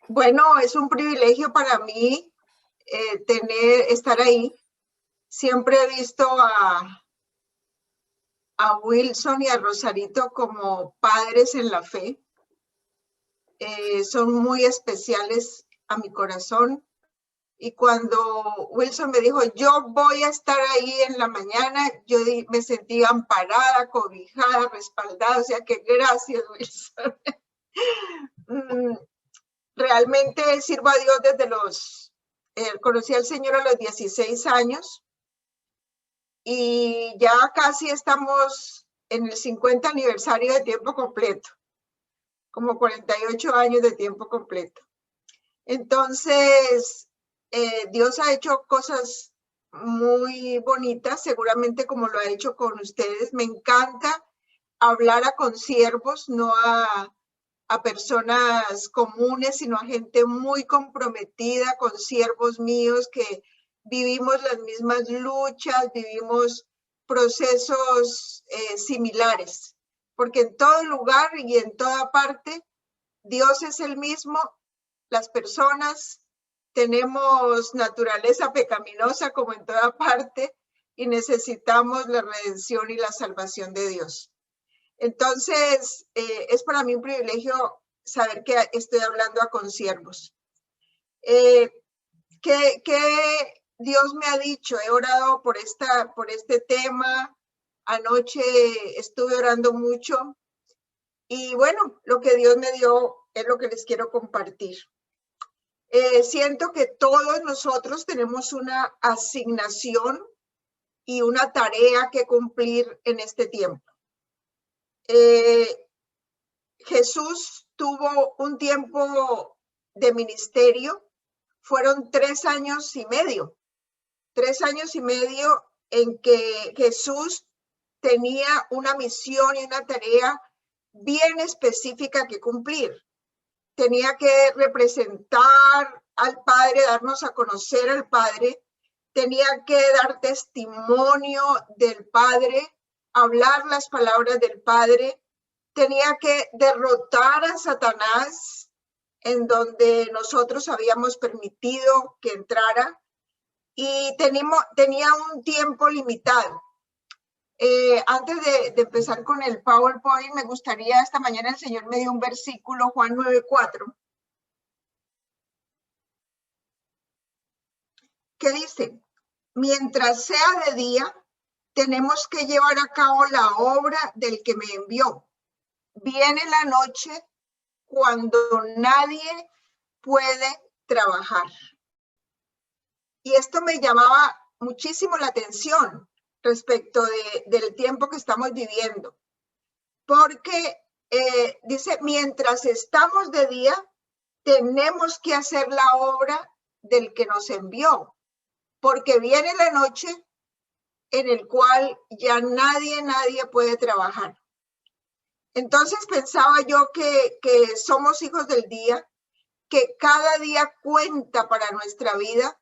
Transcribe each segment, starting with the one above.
Bueno, es un privilegio para mí estar ahí. Siempre he visto a Wilson y a Rosarito como padres en la fe. Son muy especiales a mi corazón. Y cuando Wilson me dijo, yo voy a estar ahí en la mañana, yo me sentí amparada, cobijada, respaldada. O sea que gracias, Wilson. Realmente sirvo a Dios conocí al Señor a los 16 años y ya casi estamos en el 50 aniversario de tiempo completo, como 48 años de tiempo completo. Entonces, Dios ha hecho cosas muy bonitas, seguramente como lo ha hecho con ustedes. Me encanta hablar a consiervos, no a personas comunes, sino a gente muy comprometida, con siervos míos que vivimos las mismas luchas, vivimos procesos similares, porque en todo lugar y en toda parte Dios es el mismo, las personas tenemos naturaleza pecaminosa como en toda parte y necesitamos la redención y la salvación de Dios. Entonces, es para mí un privilegio saber que estoy hablando a consiervos. ¿Qué Dios me ha dicho? He orado por este tema. Anoche estuve orando mucho. Y bueno, lo que Dios me dio es lo que les quiero compartir. Siento que todos nosotros tenemos una asignación y una tarea que cumplir en este tiempo. Jesús tuvo un tiempo de ministerio, fueron 3 años y medio, 3 años y medio en que Jesús tenía una misión y una tarea bien específica que cumplir. Tenía que representar al Padre, darnos a conocer al Padre, tenía que dar testimonio del Padre, hablar las palabras del Padre, tenía que derrotar a Satanás en donde nosotros habíamos permitido que entrara y tenía un tiempo limitado. Antes de empezar con el PowerPoint, me gustaría, esta mañana el Señor me dio un versículo, Juan 9:4, que dice, mientras sea de día, tenemos que llevar a cabo la obra del que me envió. Viene la noche cuando nadie puede trabajar. Y esto me llamaba muchísimo la atención respecto del tiempo que estamos viviendo, porque dice, mientras estamos de día, tenemos que hacer la obra del que nos envió, porque viene la noche en el cual ya nadie puede trabajar. Entonces pensaba yo que somos hijos del día, que cada día cuenta para nuestra vida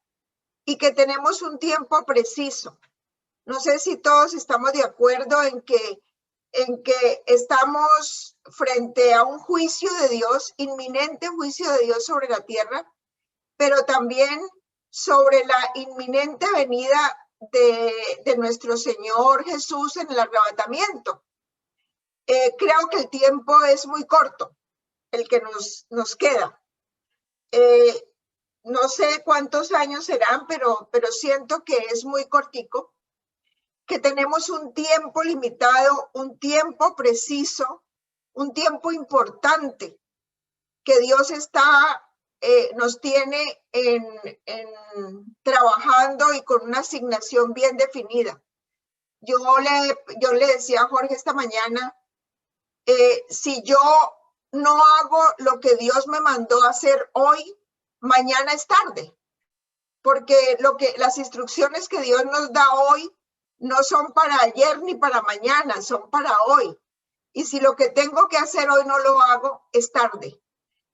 y que tenemos un tiempo preciso. No sé si todos estamos de acuerdo en que estamos frente a un juicio de Dios, inminente juicio de Dios sobre la tierra, pero también sobre la inminente venida de nuestro Señor Jesús en el arrebatamiento. Creo que el tiempo es muy corto, el que nos queda. No sé cuántos años serán, pero siento que es muy cortico, que tenemos un tiempo limitado, un tiempo preciso, un tiempo importante, que Dios nos tiene trabajando y con una asignación bien definida. Yo le decía a Jorge esta mañana, si yo no hago lo que Dios me mandó a hacer hoy, mañana es tarde, porque las instrucciones que Dios nos da hoy no son para ayer ni para mañana, son para hoy. Y si lo que tengo que hacer hoy no lo hago, es tarde.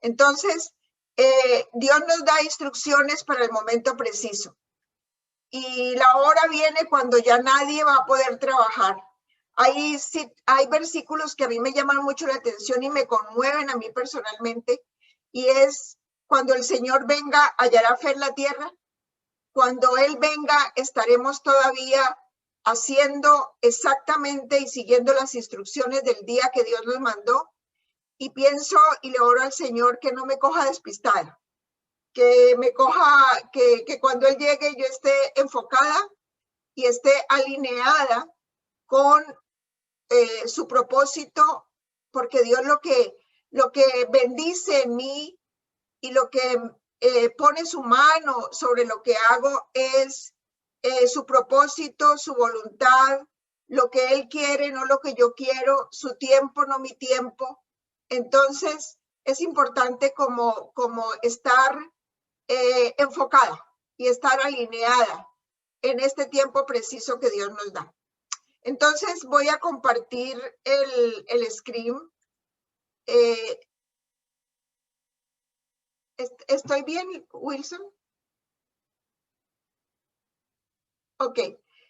Entonces, Dios nos da instrucciones para el momento preciso. Y la hora viene cuando ya nadie va a poder trabajar. Hay versículos que a mí me llaman mucho la atención y me conmueven a mí personalmente, y es Cuando el Señor venga, ¿hallará fe en la tierra? Cuando Él venga, estaremos todavía haciendo exactamente y siguiendo las instrucciones del día que Dios nos mandó. Y pienso y le oro al Señor que no me coja despistada, que me coja, que cuando Él llegue yo esté enfocada y esté alineada con su propósito, porque Dios lo que bendice en mí y lo que pone su mano sobre lo que hago es su propósito, su voluntad, lo que Él quiere, no lo que yo quiero, su tiempo, no mi tiempo. Entonces, es importante como estar enfocada y estar alineada en este tiempo preciso que Dios nos da. Entonces, voy a compartir el screen. ¿Estoy bien, Wilson? Ok.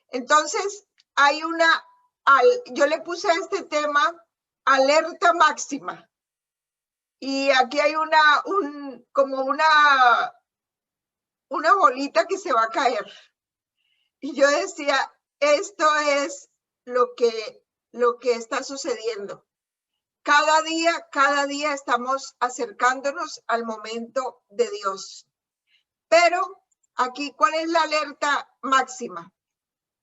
Entonces, hay yo le puse a este tema alerta máxima. Y aquí hay como una bolita que se va a caer. Y yo decía, esto es lo que está sucediendo. Cada día estamos acercándonos al momento de Dios. Pero aquí, ¿cuál es la alerta máxima?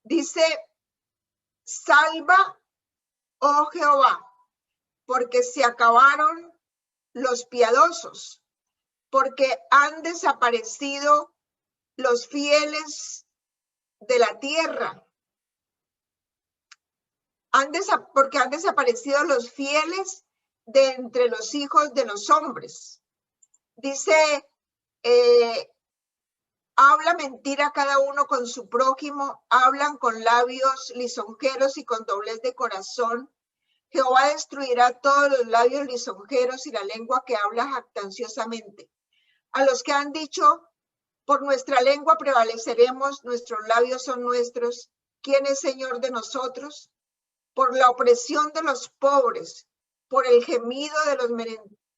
Dice, salva, oh Jehová, porque se acabaron los piadosos, porque han desaparecido los fieles de la tierra. Porque han desaparecido los fieles de entre los hijos de los hombres. Dice, habla mentira cada uno con su prójimo, hablan con labios lisonjeros y con doblez de corazón. Jehová destruirá todos los labios lisonjeros y la lengua que habla jactanciosamente. A los que han dicho, por nuestra lengua prevaleceremos, nuestros labios son nuestros, ¿quién es Señor de nosotros? Por la opresión de los pobres, por el gemido de los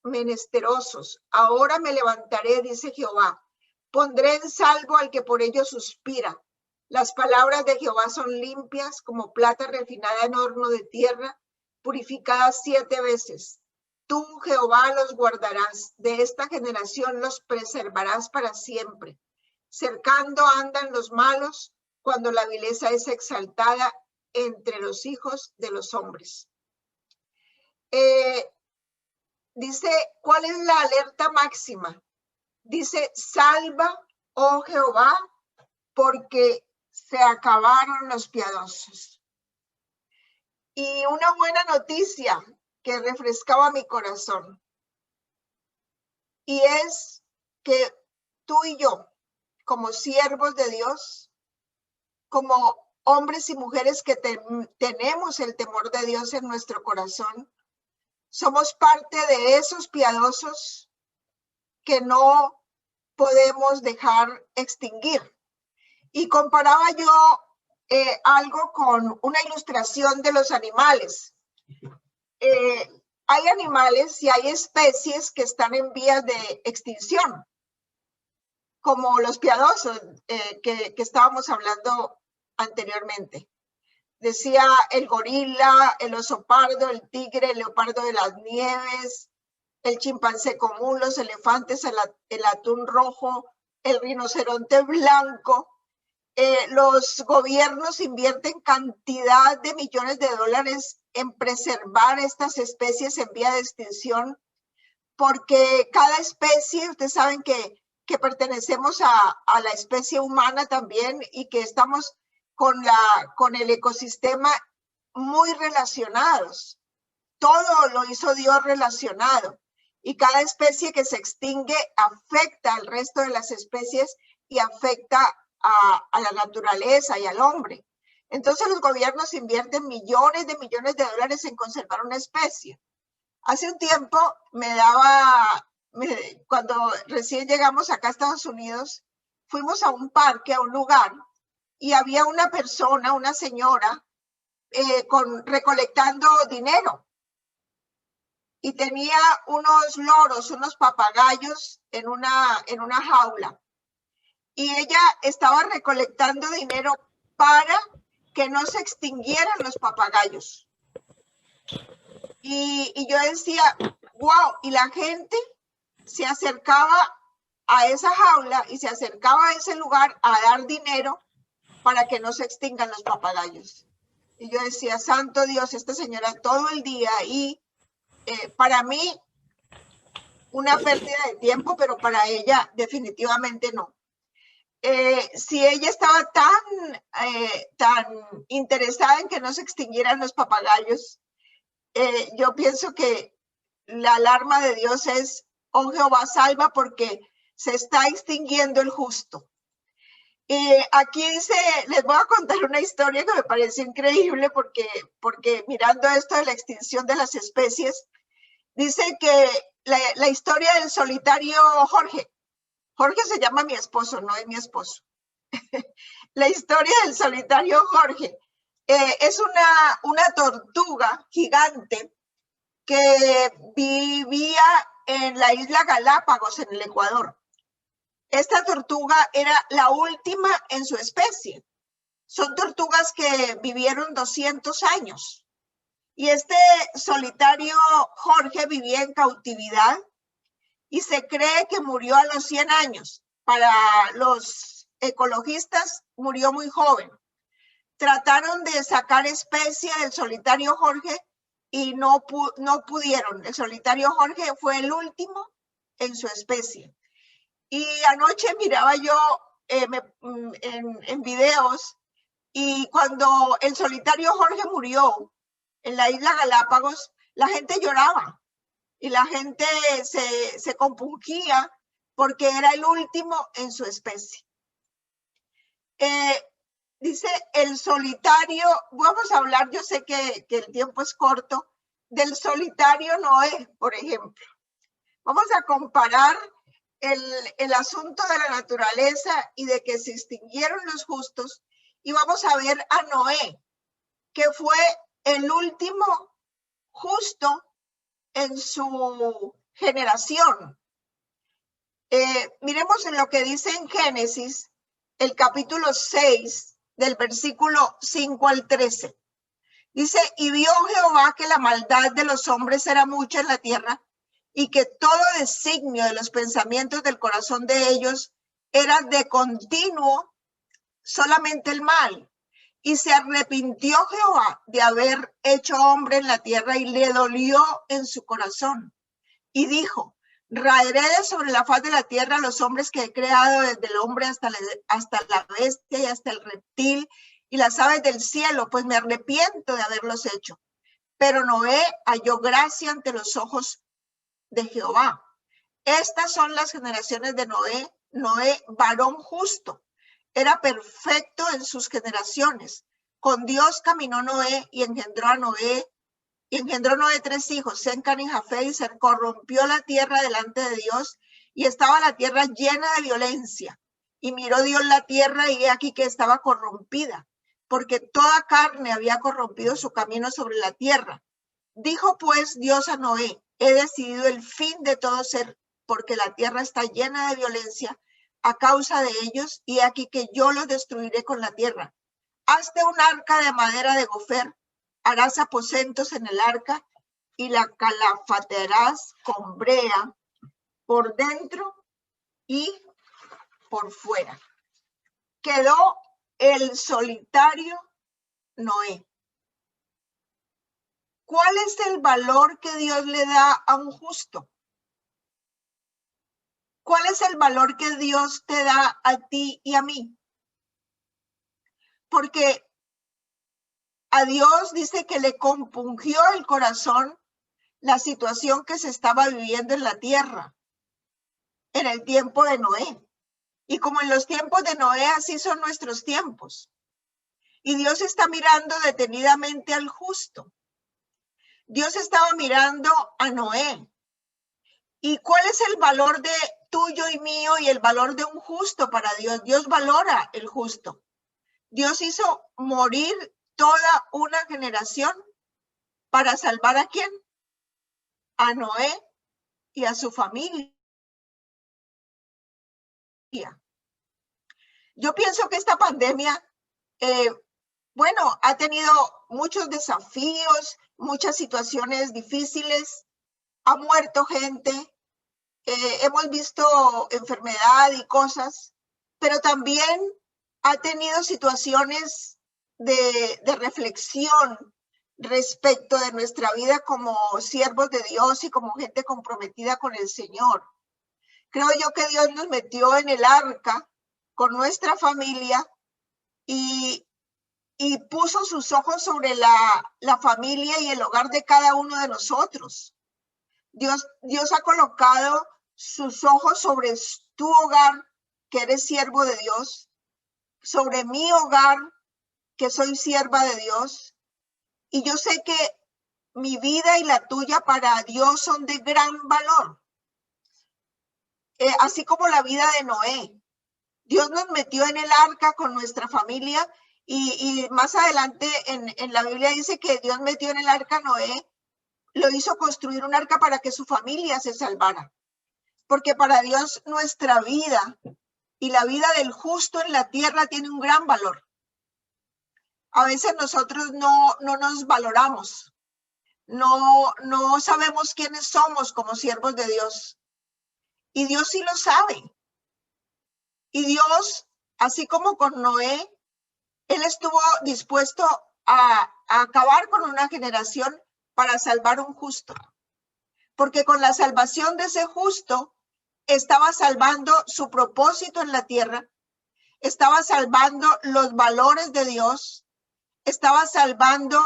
menesterosos. Ahora me levantaré, dice Jehová. Pondré en salvo al que por ello suspira. Las palabras de Jehová son limpias como plata refinada en horno de tierra, purificada 7 veces. Tú, Jehová, los guardarás. De esta generación los preservarás para siempre. Cercando andan los malos cuando la vileza es exaltada entre los hijos de los hombres. Dice, ¿cuál es la alerta máxima? Dice, salva, oh Jehová, porque se acabaron los piadosos. Y una buena noticia que refrescaba mi corazón. Y es que tú y yo, como siervos de Dios, como hombres y mujeres que tenemos el temor de Dios en nuestro corazón, somos parte de esos piadosos que no podemos dejar extinguir. Y comparaba yo algo con una ilustración de los animales. Hay animales y hay especies que están en vías de extinción, como los piadosos que estábamos hablando anteriormente. Decía el gorila, el oso pardo, el tigre, el leopardo de las nieves, el chimpancé común, los elefantes, el atún rojo, el rinoceronte blanco. Los gobiernos invierten cantidad de millones de dólares en preservar estas especies en vía de extinción, porque cada especie, ustedes saben que pertenecemos a la especie humana también y que estamos con el ecosistema muy relacionados. Todo lo hizo Dios relacionado y cada especie que se extingue afecta al resto de las especies y afecta a la naturaleza y al hombre. Entonces los gobiernos invierten millones de dólares en conservar una especie. Hace un tiempo cuando recién llegamos acá a Estados Unidos, fuimos a un parque, a un lugar, y había una persona, una señora, recolectando dinero. y tenía unos loros, unos papagayos en una jaula. Y ella estaba recolectando dinero para que no se extinguieran los papagayos. Y yo decía, wow, y la gente se acercaba a esa jaula y se acercaba a ese lugar a dar dinero para que no se extingan los papagayos. Y yo decía, santo Dios, esta señora todo el día ahí, para mí una pérdida de tiempo, pero para ella definitivamente no. Si ella estaba tan interesada en que no se extinguieran los papagayos, yo pienso que la alarma de Dios es, oh Jehová, salva, porque se está extinguiendo el justo. Aquí dice, les voy a contar una historia que me pareció increíble porque mirando esto de la extinción de las especies, dice que la historia del solitario Jorge se llama mi esposo, no es mi esposo. La historia del solitario Jorge es una tortuga gigante que vivía en la isla Galápagos, en el Ecuador. Esta tortuga era la última en su especie. Son tortugas que vivieron 200 años. Y este solitario Jorge vivía en cautividad y se cree que murió a los 100 años. Para los ecologistas, murió muy joven. Trataron de sacar especie del solitario Jorge y no pudieron. El solitario Jorge fue el último en su especie. Y anoche miraba yo en videos, y cuando el solitario Jorge murió en la isla Galápagos, la gente lloraba y la gente se compungía porque era el último en su especie. Dice el solitario, vamos a hablar, yo sé que el tiempo es corto, del solitario Noé, por ejemplo. Vamos a comparar el asunto de la naturaleza y de que se extinguieron los justos, y vamos a ver a Noé, que fue el último justo en su generación. Miremos en lo que dice en Génesis, el capítulo 6, del versículo 5 al 13. Dice, y vio Jehová que la maldad de los hombres era mucha en la tierra, y que todo designio de los pensamientos del corazón de ellos era de continuo solamente el mal. Y se arrepintió Jehová de haber hecho hombre en la tierra y le dolió en su corazón. Y dijo, raeré de sobre la faz de la tierra los hombres que he creado, desde el hombre hasta la bestia y hasta el reptil y las aves del cielo, pues me arrepiento de haberlos hecho. Pero Noé halló gracia ante los ojos de Jehová. Estas son las generaciones de Noé. Noé, varón justo, era perfecto en sus generaciones. Con Dios caminó Noé y engendró Noé 3 hijos, Sem, Cam y Jafet, y se corrompió la tierra delante de Dios, y estaba la tierra llena de violencia. Y miró Dios la tierra, y he aquí que estaba corrompida, porque toda carne había corrompido su camino sobre la tierra. Dijo pues Dios a Noé, he decidido el fin de todo ser, porque la tierra está llena de violencia a causa de ellos, y aquí que yo los destruiré con la tierra. Hazte un arca de madera de gofer, harás aposentos en el arca y la calafatearás con brea por dentro y por fuera. Quedó el solitario Noé. ¿Cuál es el valor que Dios le da a un justo? ¿Cuál es el valor que Dios te da a ti y a mí? Porque a Dios dice que le compungió el corazón la situación que se estaba viviendo en la tierra en el tiempo de Noé. Y como en los tiempos de Noé, así son nuestros tiempos. Y Dios está mirando detenidamente al justo. Dios estaba mirando a Noé. ¿Y cuál es el valor de tuyo y mío y el valor de un justo para Dios? Dios valora el justo. Dios hizo morir toda una generación para salvar ¿a quién? a Noé y a su familia. Yo pienso que esta pandemia, bueno, ha tenido muchos desafíos, muchas situaciones difíciles, ha muerto gente, hemos visto enfermedad y cosas, pero también ha tenido situaciones de reflexión respecto de nuestra vida como siervos de Dios y como gente comprometida con el Señor. Creo yo que Dios nos metió en el arca con nuestra familia y puso sus ojos sobre la familia y el hogar de cada uno de nosotros. Dios ha colocado sus ojos sobre tu hogar, que eres siervo de Dios, sobre mi hogar, que soy sierva de Dios. Y yo sé que mi vida y la tuya para Dios son de gran valor. Así como la vida de Noé. Dios nos metió en el arca con nuestra familia y más adelante en la Biblia dice que Dios metió en el arca a Noé, lo hizo construir un arca para que su familia se salvara. Porque para Dios nuestra vida y la vida del justo en la tierra tiene un gran valor. A veces nosotros no nos valoramos, no sabemos quiénes somos como siervos de Dios. Y Dios sí lo sabe. Y Dios, así como con Noé, Él estuvo dispuesto a acabar con una generación para salvar un justo. Porque con la salvación de ese justo, estaba salvando su propósito en la tierra, estaba salvando los valores de Dios, estaba salvando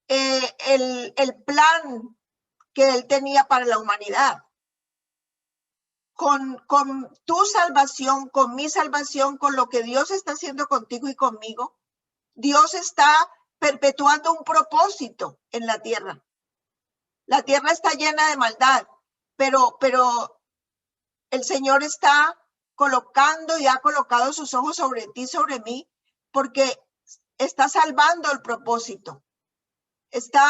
el plan que Él tenía para la humanidad. Con tu salvación, con mi salvación, con lo que Dios está haciendo contigo y conmigo, Dios está perpetuando un propósito en la tierra. La tierra está llena de maldad, pero el Señor está colocando y ha colocado sus ojos sobre ti, sobre mí, porque está salvando el propósito. Está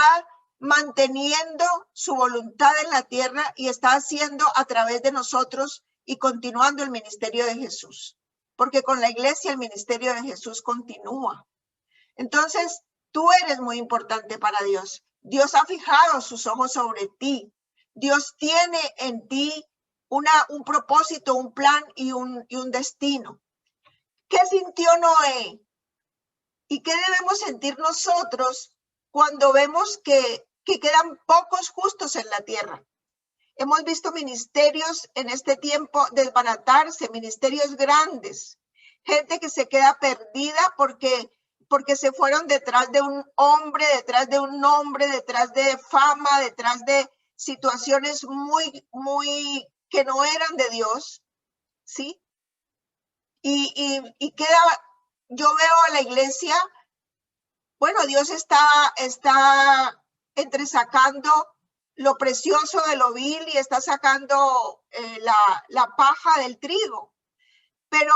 manteniendo su voluntad en la tierra y está haciendo a través de nosotros y continuando el ministerio de Jesús. Porque con la iglesia el ministerio de Jesús continúa. Entonces, tú eres muy importante para Dios. Dios ha fijado sus ojos sobre ti. Dios tiene en ti un propósito, un plan y un destino. ¿Qué sintió Noé? ¿Y qué debemos sentir nosotros cuando vemos que quedan pocos justos en la tierra? Hemos visto ministerios en este tiempo desbaratarse, ministerios grandes, gente que se queda perdida porque se fueron detrás de un hombre, detrás de un nombre, detrás de fama, detrás de situaciones muy que no eran de Dios, ¿sí? Y queda, yo veo a la iglesia, bueno, Dios está entresacando lo precioso de lo vil y está sacando la paja del trigo. Pero,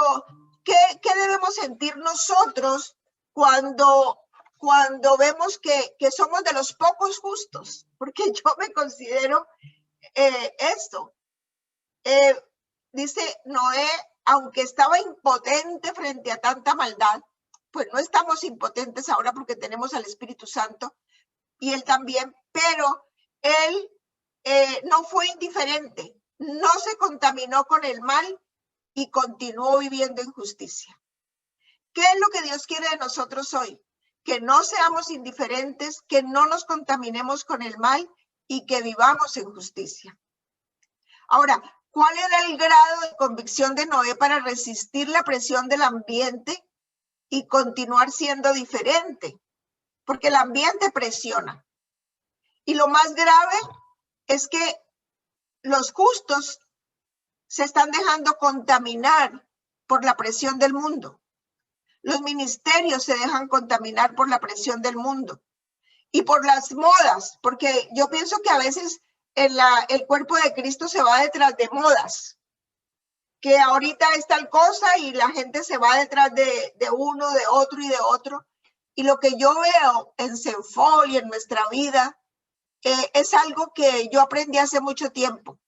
¿qué debemos sentir nosotros cuando vemos que somos de los pocos justos? Porque yo me considero esto. Dice Noé, aunque estaba impotente frente a tanta maldad, pues no estamos impotentes ahora porque tenemos al Espíritu Santo y él también, pero él no fue indiferente, no se contaminó con el mal y continuó viviendo en justicia. ¿Qué es lo que Dios quiere de nosotros hoy? Que no seamos indiferentes, que no nos contaminemos con el mal y que vivamos en justicia. Ahora, ¿cuál era el grado de convicción de Noé para resistir la presión del ambiente y continuar siendo diferente? Porque el ambiente presiona. Y lo más grave es que los justos se están dejando contaminar por la presión del mundo. Los ministerios se dejan contaminar por la presión del mundo y por las modas, porque yo pienso que a veces el cuerpo de Cristo se va detrás de modas, que ahorita es tal cosa y la gente se va detrás de uno, de otro y de otro. Y lo que yo veo en Senfol y en nuestra vida es algo que yo aprendí hace mucho tiempo.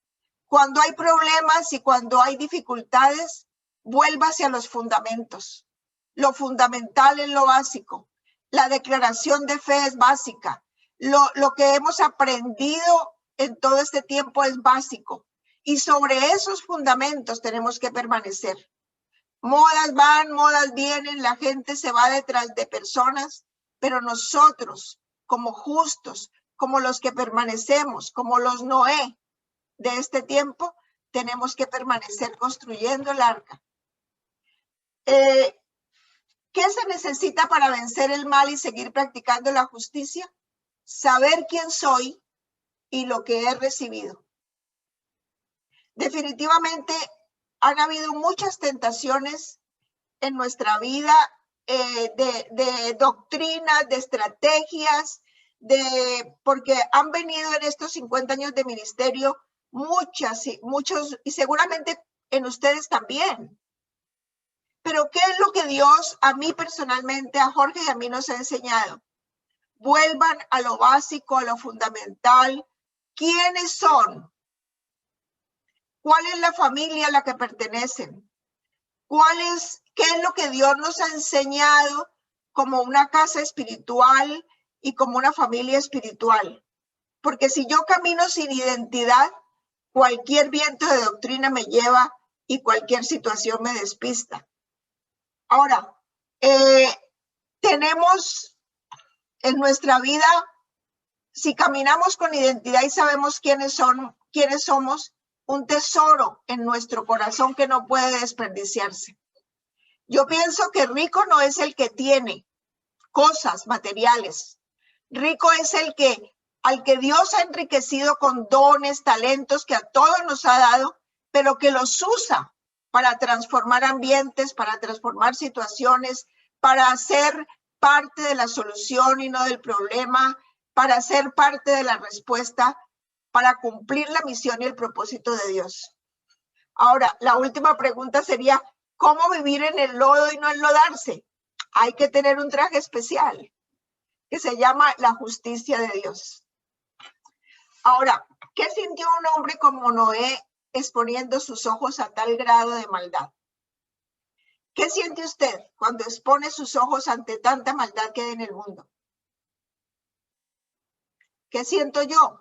Cuando hay problemas y cuando hay dificultades, vuelva hacia los fundamentos. Lo fundamental es lo básico. La declaración de fe es básica. Lo que hemos aprendido en todo este tiempo es básico. Y sobre esos fundamentos tenemos que permanecer. Modas van, modas vienen, la gente se va detrás de personas, pero nosotros, como justos, como los que permanecemos, como los Noé de este tiempo, tenemos que permanecer construyendo el arca. ¿Qué se necesita para vencer el mal y seguir practicando la justicia? Saber quién soy y lo que he recibido. Definitivamente han habido muchas tentaciones en nuestra vida de doctrinas, de estrategias, porque han venido en estos 50 años de ministerio muchos, y seguramente en ustedes también. Pero ¿qué es lo que Dios a mí personalmente, a Jorge y a mí nos ha enseñado? Vuelvan a lo básico, a lo fundamental. ¿Quiénes son? ¿Cuál es la familia a la que pertenecen? ¿Qué es lo que Dios nos ha enseñado como una casa espiritual y como una familia espiritual? Porque si yo camino sin identidad, cualquier viento de doctrina me lleva y cualquier situación me despista. Ahora, tenemos en nuestra vida, si caminamos con identidad y sabemos quiénes somos, un tesoro en nuestro corazón que no puede desperdiciarse. Yo pienso que rico no es el que tiene cosas materiales. Rico es al que Dios ha enriquecido con dones, talentos que a todos nos ha dado, pero que los usa para transformar ambientes, para transformar situaciones, para ser parte de la solución y no del problema, para ser parte de la respuesta, para cumplir la misión y el propósito de Dios. Ahora, la última pregunta sería, ¿cómo vivir en el lodo y no enlodarse? Hay que tener un traje especial que se llama la justicia de Dios. Ahora, ¿qué sintió un hombre como Noé exponiendo sus ojos a tal grado de maldad? ¿Qué siente usted cuando expone sus ojos ante tanta maldad que hay en el mundo? ¿Qué siento yo?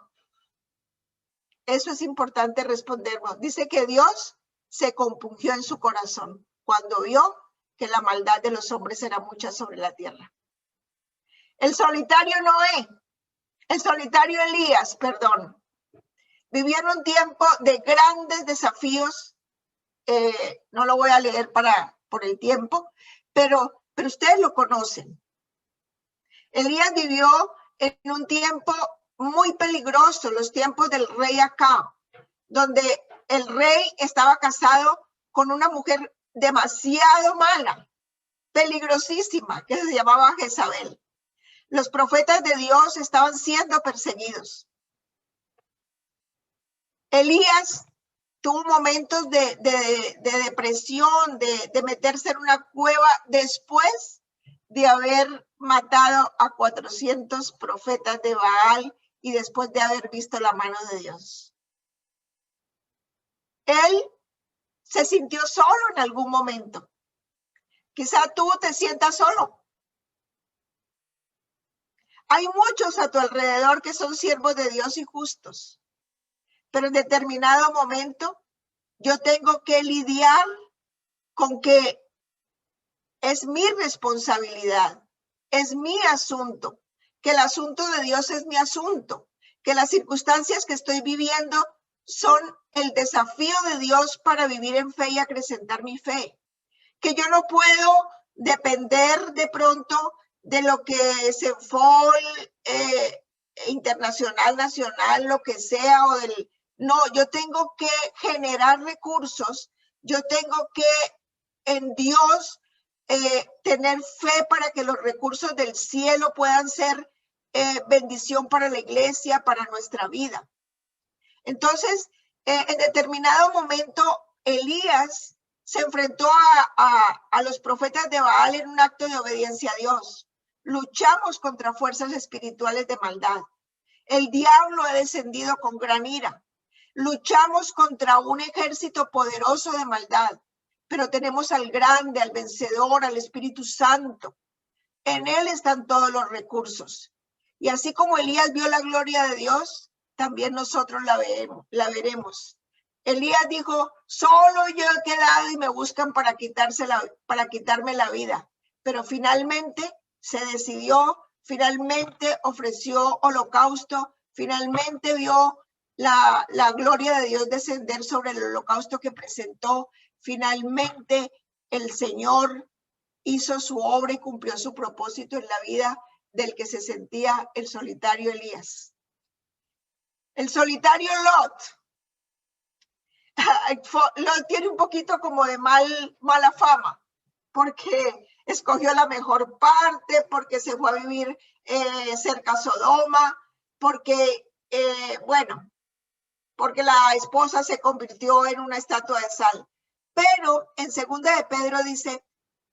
Eso es importante respondernos. Dice que Dios se compungió en su corazón cuando vio que la maldad de los hombres era mucha sobre la tierra. El solitario Noé, el solitario Elías, perdón, vivieron un tiempo de grandes desafíos. No lo voy a leer por el tiempo, pero ustedes lo conocen. Elías vivió en un tiempo muy peligroso, los tiempos del rey Acab, donde el rey estaba casado con una mujer demasiado mala, peligrosísima, que se llamaba Jezabel. Los profetas de Dios estaban siendo perseguidos. Elías tuvo momentos de depresión, de meterse en una cueva después de haber matado a 400 profetas de Baal y después de haber visto la mano de Dios. Él se sintió solo en algún momento. Quizá tú te sientas solo. Hay muchos a tu alrededor que son siervos de Dios y justos, pero en determinado momento yo tengo que lidiar con que es mi responsabilidad, es mi asunto, que el asunto de Dios es mi asunto, que las circunstancias que estoy viviendo son el desafío de Dios para vivir en fe y acrecentar mi fe, que yo no puedo depender de pronto de lo que se fue internacional, nacional, lo que sea, no, yo tengo que generar recursos, yo tengo que en Dios tener fe para que los recursos del cielo puedan ser bendición para la iglesia, para nuestra vida. Entonces, en determinado momento, Elías se enfrentó a los profetas de Baal en un acto de obediencia a Dios. Luchamos contra fuerzas espirituales de maldad. El diablo ha descendido con gran ira. Luchamos contra un ejército poderoso de maldad, pero tenemos al grande, al vencedor, al Espíritu Santo. En él están todos los recursos. Y así como Elías vio la gloria de Dios, también nosotros la veremos. Elías dijo, solo yo he quedado y me buscan para quitarme la vida. Pero finalmente se decidió, finalmente ofreció holocausto, finalmente vio la gloria de Dios descender sobre el holocausto que presentó. Finalmente el Señor hizo su obra y cumplió su propósito en la vida del que se sentía el solitario Elías. El solitario Lot. Lot tiene un poquito como de mala fama, porque escogió la mejor parte, porque se fue a vivir cerca a Sodoma, porque, porque la esposa se convirtió en una estatua de sal. Pero en segunda de Pedro dice,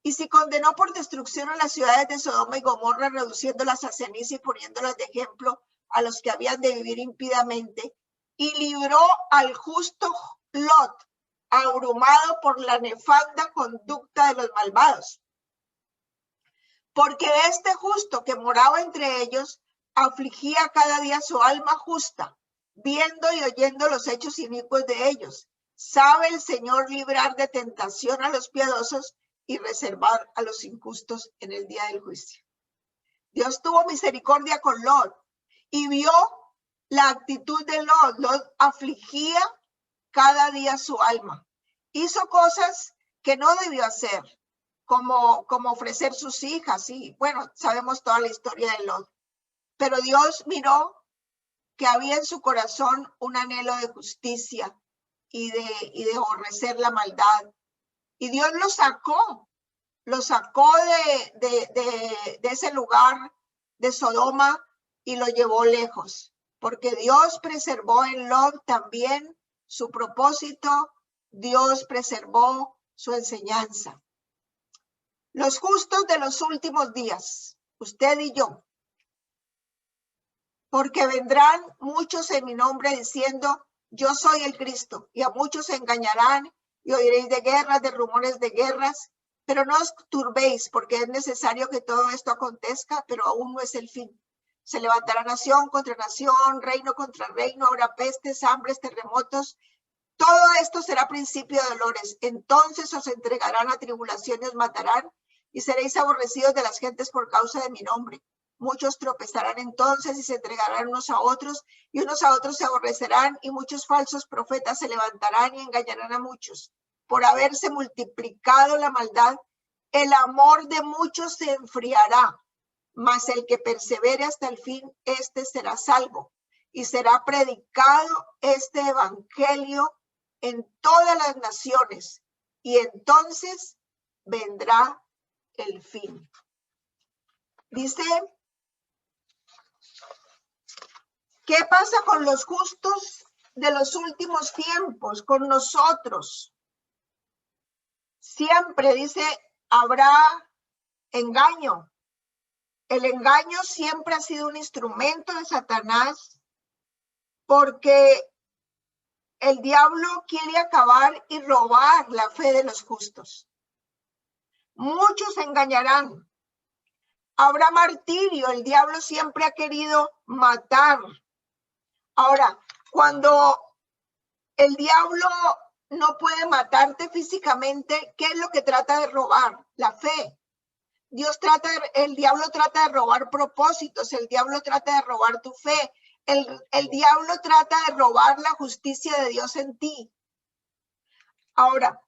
y si condenó por destrucción a las ciudades de Sodoma y Gomorra, reduciéndolas a ceniza y poniéndolas de ejemplo a los que habían de vivir impíamente, y libró al justo Lot, abrumado por la nefanda conducta de los malvados. Porque este justo que moraba entre ellos, afligía cada día su alma justa, viendo y oyendo los hechos inicuos de ellos. Sabe el Señor librar de tentación a los piadosos y reservar a los injustos en el día del juicio. Dios tuvo misericordia con Lot y vio la actitud de Lot. Lot afligía cada día su alma. Hizo cosas que no debió hacer, como ofrecer sus hijas. Y bueno, sabemos toda la historia de Lot. Pero Dios miró que había en su corazón un anhelo de justicia y de aborrecer la maldad. Y Dios lo sacó de ese lugar de Sodoma y lo llevó lejos, porque Dios preservó en Lot también su propósito, Dios preservó su enseñanza. Los justos de los últimos días, usted y yo, porque vendrán muchos en mi nombre diciendo, yo soy el Cristo, y a muchos se engañarán, y oiréis de guerras, de rumores de guerras, pero no os turbéis, porque es necesario que todo esto acontezca, pero aún no es el fin. Se levantará nación contra nación, reino contra reino, habrá pestes, hambres, terremotos. Todo esto será principio de dolores. Entonces os entregarán a tribulación y os matarán, y seréis aborrecidos de las gentes por causa de mi nombre. Muchos tropezarán entonces y se entregarán unos a otros, y unos a otros se aborrecerán, y muchos falsos profetas se levantarán y engañarán a muchos. Por haberse multiplicado la maldad, el amor de muchos se enfriará, mas el que persevere hasta el fin, este será salvo. Y será predicado este evangelio en todas las naciones, y entonces vendrá el fin. Dice, ¿qué pasa con los justos de los últimos tiempos, con nosotros? Siempre, dice, habrá engaño. El engaño siempre ha sido un instrumento de Satanás porque el diablo quiere acabar y robar la fe de los justos. Muchos engañarán. Habrá martirio. El diablo siempre ha querido matar. Ahora, cuando el diablo no puede matarte físicamente, ¿qué es lo que trata de robar? La fe. El diablo trata de robar propósitos, el diablo trata de robar tu fe, el diablo trata de robar la justicia de Dios en ti. Ahora,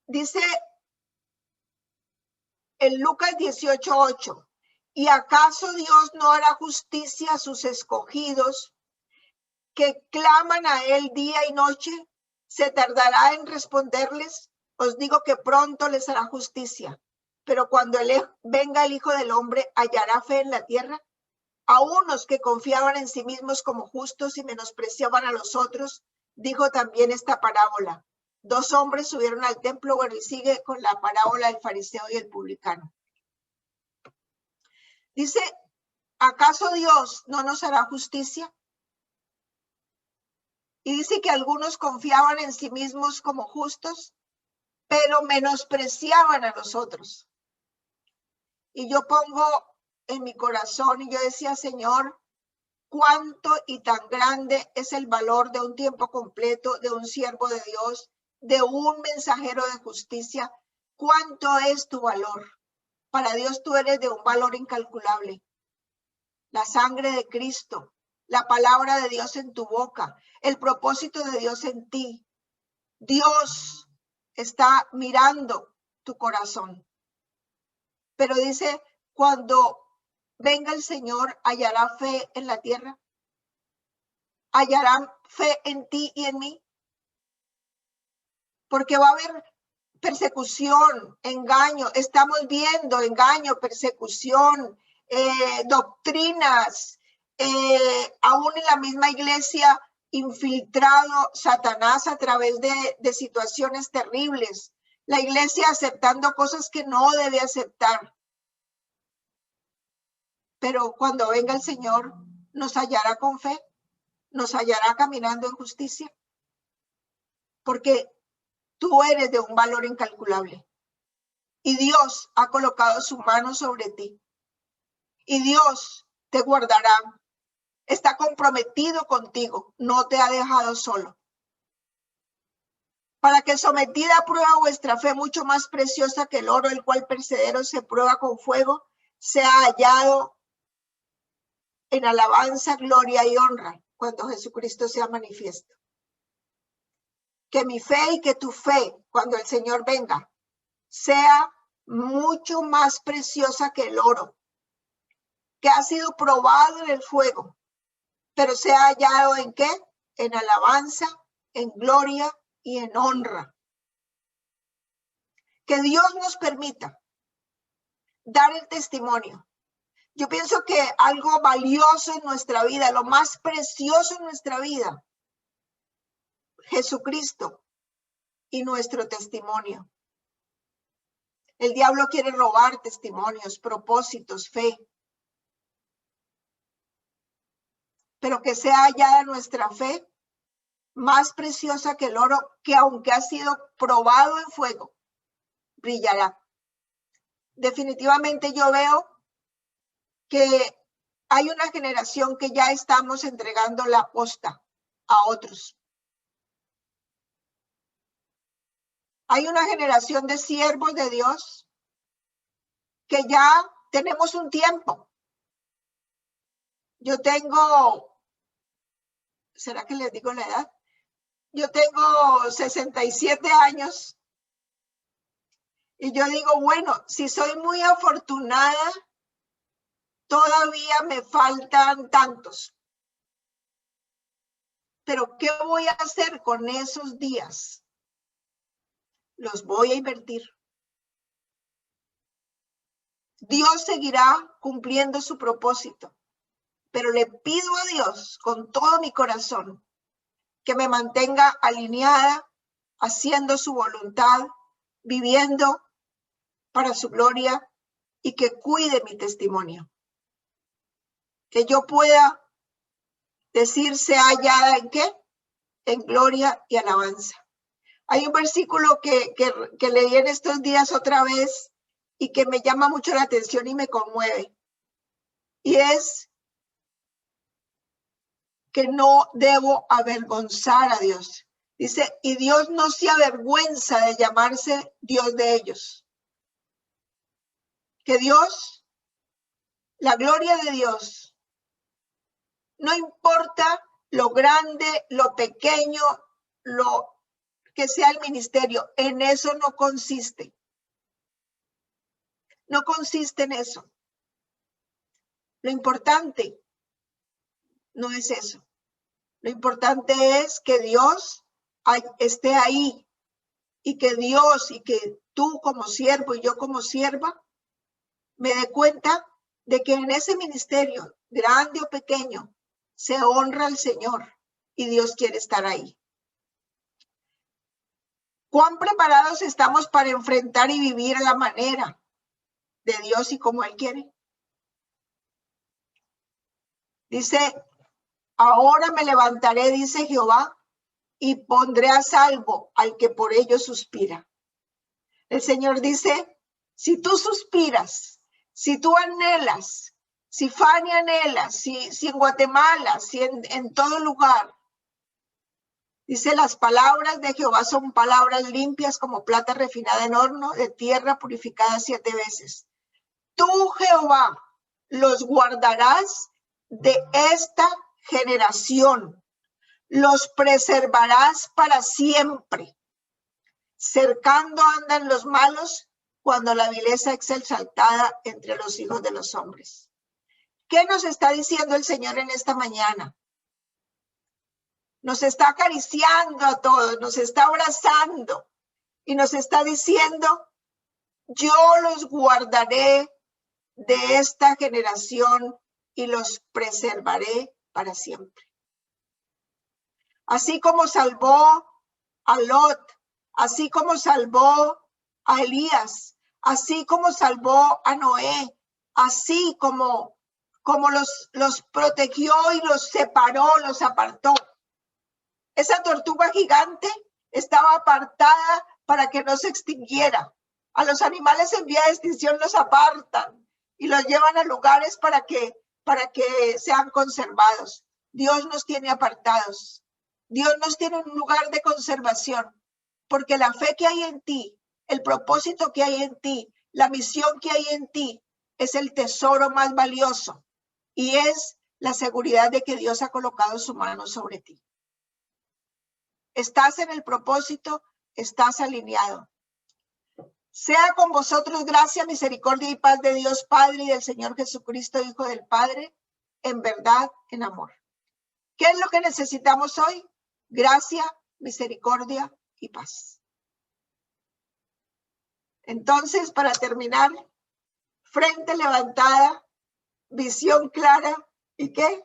dice en Lucas 18:8, ¿y acaso Dios no hará justicia a sus escogidos que claman a él día y noche? ¿Se tardará en responderles? Os digo que pronto les hará justicia. Pero cuando venga el Hijo del Hombre, ¿hallará fe en la tierra? A unos que confiaban en sí mismos como justos y menospreciaban a los otros, dijo también esta parábola. 2 hombres subieron al templo, bueno, y sigue con la parábola del fariseo y el publicano. Dice, ¿Acaso Dios no nos hará justicia? Y dice que algunos confiaban en sí mismos como justos, pero menospreciaban a los otros. Y yo pongo en mi corazón y yo decía, Señor, cuánto y tan grande es el valor de un tiempo completo, de un siervo de Dios, de un mensajero de justicia. ¿Cuánto es tu valor? Para Dios tú eres de un valor incalculable. La sangre de Cristo, la palabra de Dios en tu boca, el propósito de Dios en ti. Dios está mirando tu corazón. Pero dice, cuando venga el Señor, ¿hallará fe en la tierra? ¿Hallará fe en ti y en mí? Porque va a haber persecución, engaño. Estamos viendo engaño, persecución, doctrinas, aún en la misma iglesia infiltrado Satanás a través de situaciones terribles. La iglesia aceptando cosas que no debe aceptar. Pero cuando venga el Señor, ¿nos hallará con fe? ¿Nos hallará caminando en justicia? Porque tú eres de un valor incalculable. Y Dios ha colocado su mano sobre ti. Y Dios te guardará. Está comprometido contigo. No te ha dejado solo. Para que sometida a prueba vuestra fe, mucho más preciosa que el oro, el cual perseverero se prueba con fuego, sea hallado en alabanza, gloria y honra cuando Jesucristo sea manifiesto. Que mi fe y que tu fe, cuando el Señor venga, sea mucho más preciosa que el oro, que ha sido probado en el fuego, pero sea hallado ¿en qué? En alabanza, en gloria y en honra. Que Dios nos permita dar el testimonio. Yo pienso que algo valioso en nuestra vida, lo más precioso en nuestra vida, Jesucristo y nuestro testimonio. El diablo quiere robar testimonios, propósitos, fe. Pero que sea hallada nuestra fe más preciosa que el oro, que aunque ha sido probado en fuego, brillará. Definitivamente yo veo que hay una generación que ya estamos entregando la posta a otros. Hay una generación de siervos de Dios que ya tenemos un tiempo. Yo tengo, ¿será que les digo la edad? Yo tengo 67 años y yo digo, bueno, si soy muy afortunada, todavía me faltan tantos. Pero ¿qué voy a hacer con esos días? Los voy a invertir. Dios seguirá cumpliendo su propósito, pero le pido a Dios con todo mi corazón que me mantenga alineada, haciendo su voluntad, viviendo para su gloria y que cuide mi testimonio. Que yo pueda decir sea hallada en qué? En gloria y alabanza. Hay un versículo que leí en estos días otra vez y que me llama mucho la atención y me conmueve. Y es que no debo avergonzar a Dios. Dice, y Dios no se avergüenza de llamarse Dios de ellos. Que Dios, la gloria de Dios, no importa lo grande, lo pequeño, lo que sea el ministerio, en eso no consiste. No consiste en eso. Lo importante no es eso. Lo importante es que Dios esté ahí y que Dios y que tú como siervo y yo como sierva me dé cuenta de que en ese ministerio, grande o pequeño, se honra al Señor y Dios quiere estar ahí. ¿Cuán preparados estamos para enfrentar y vivir a la manera de Dios y como Él quiere? Dice, ahora me levantaré, dice Jehová, y pondré a salvo al que por ello suspira. El Señor dice, si tú suspiras, si tú anhelas, si Fanny anhela, si en Guatemala, si en todo lugar, dice, las palabras de Jehová son palabras limpias como plata refinada en horno, de tierra purificada 7 veces. Tú, Jehová, los guardarás de esta generación, los preservarás para siempre. Cercando andan los malos cuando la vileza es exaltada entre los hijos de los hombres. ¿Qué nos está diciendo el Señor en esta mañana? Nos está acariciando a todos, nos está abrazando y nos está diciendo, yo los guardaré de esta generación y los preservaré para siempre. Así como salvó a Lot, así como salvó a Elías, así como salvó a Noé, así como los protegió y los separó, los apartó. Esa tortuga gigante estaba apartada para que no se extinguiera. A los animales en vía de extinción los apartan y los llevan a lugares para que sean conservados. Dios nos tiene apartados. Dios nos tiene en un lugar de conservación, porque la fe que hay en ti, el propósito que hay en ti, la misión que hay en ti, es el tesoro más valioso y es la seguridad de que Dios ha colocado su mano sobre ti. Estás en el propósito, estás alineado. Sea con vosotros gracia, misericordia y paz de Dios Padre y del Señor Jesucristo, Hijo del Padre, en verdad, en amor. ¿Qué es lo que necesitamos hoy? Gracia, misericordia y paz. Entonces, para terminar, frente levantada, visión clara, ¿y qué?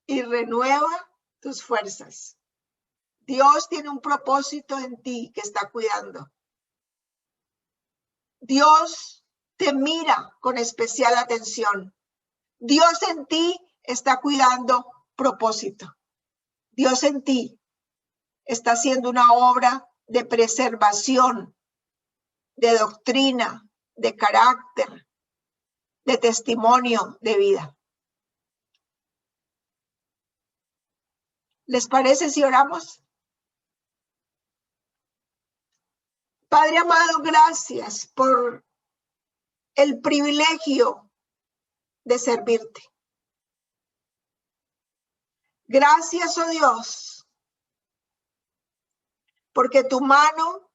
Y renueva tus fuerzas. Dios tiene un propósito en ti que está cuidando. Dios te mira con especial atención. Dios en ti está cuidando propósito. Dios en ti está haciendo una obra de preservación, de doctrina, de carácter, de testimonio de vida. ¿Les parece si oramos? Padre amado, gracias por el privilegio de servirte. Gracias, oh Dios, porque tu mano,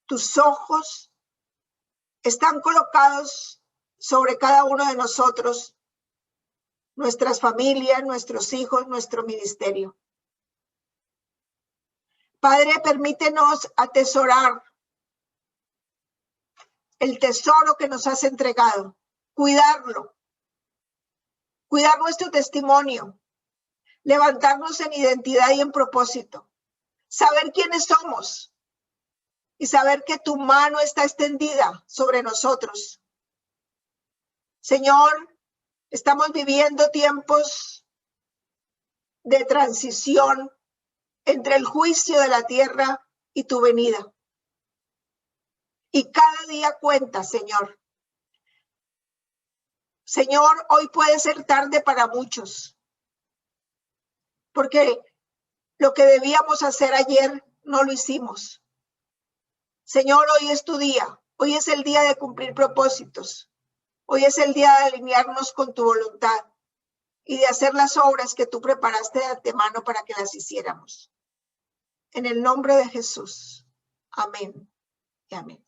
tus ojos están colocados sobre cada uno de nosotros, nuestras familias, nuestros hijos, nuestro ministerio. Padre, permítenos atesorar el tesoro que nos has entregado, cuidarlo, cuidar nuestro testimonio, levantarnos en identidad y en propósito, saber quiénes somos y saber que tu mano está extendida sobre nosotros. Señor, estamos viviendo tiempos de transición entre el juicio de la tierra y tu venida. Y cada día cuenta, Señor. Señor, hoy puede ser tarde para muchos, porque lo que debíamos hacer ayer no lo hicimos. Señor, hoy es tu día. Hoy es el día de cumplir propósitos. Hoy es el día de alinearnos con tu voluntad y de hacer las obras que tú preparaste de antemano para que las hiciéramos. En el nombre de Jesús. Amén y amén.